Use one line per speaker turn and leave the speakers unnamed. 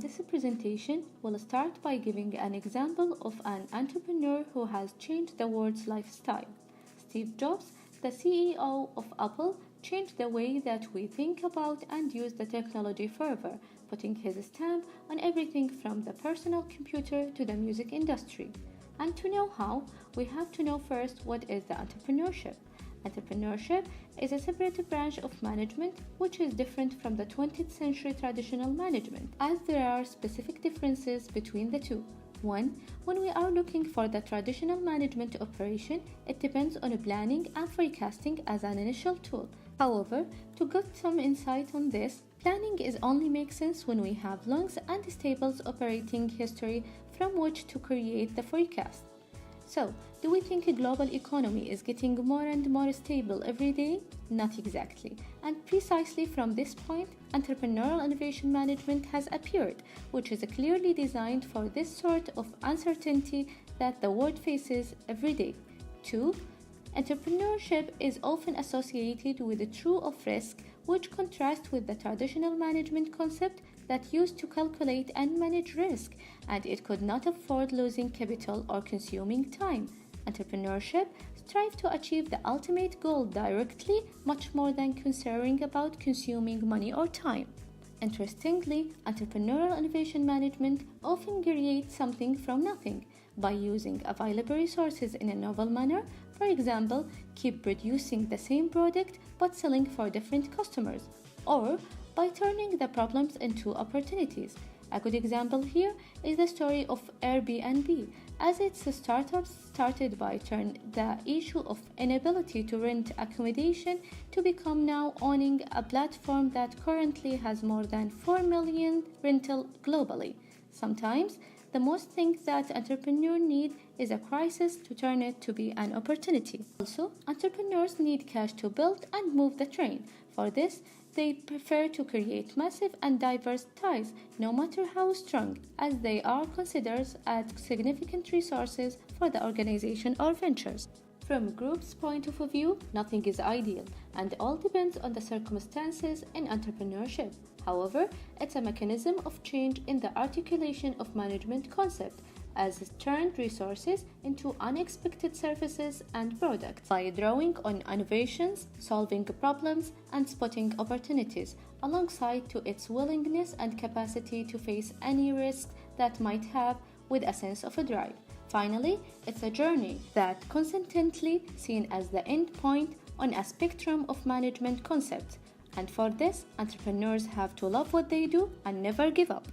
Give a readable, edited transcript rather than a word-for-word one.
This presentation will start by giving an example of an entrepreneur who has changed the world's lifestyle. Steve Jobs, the CEO of Apple, changed the way that we think about and use the technology forever, putting his stamp on everything from the personal computer to the music industry. And to know how, we have to know first what is the entrepreneurship. Entrepreneurship is a separate branch of management which is different from the 20th century traditional management, as there are specific differences between the two. 1. When we are looking for the traditional management operation, it depends on planning and forecasting as an initial tool. However, to get some insight on this, planning is only makes sense when we have long and stable operating history from which to create the forecast. So, do we think a global economy is getting more and more stable every day? Not exactly. And precisely from this point, entrepreneurial innovation management has appeared, which is clearly designed for this sort of uncertainty that the world faces every day. 2. Entrepreneurship is often associated with the true of risk, which contrasts with the traditional management concept that used to calculate and manage risk, and it could not afford losing capital or consuming time. Entrepreneurship strives to achieve the ultimate goal directly, much more than concerned about consuming money or time. Interestingly, entrepreneurial innovation management often creates something from nothing by using available resources in a novel manner. For example, keep producing the same product but selling for different customers, or by turning the problems into opportunities. A good example here is the story of Airbnb, as its startup started by turning the issue of inability to rent accommodation to become now owning a platform that currently has more than 4 million rentals globally. Sometimes, the most things that entrepreneurs need is a crisis to turn it to be an opportunity. Also, entrepreneurs need cash to build and move the train. For this, they prefer to create massive and diverse ties, no matter how strong, as they are considered as significant resources for the organization or ventures. From a group's point of view, nothing is ideal, and all depends on the circumstances in entrepreneurship. However, it's a mechanism of change in the articulation of management concept, as it turned resources into unexpected services and products by drawing on innovations, solving problems, and spotting opportunities, alongside to its willingness and capacity to face any risks that might have with a sense of a drive. Finally, it's a journey that consistently seen as the end point on a spectrum of management concepts. And for this, entrepreneurs have to love what they do and never give up.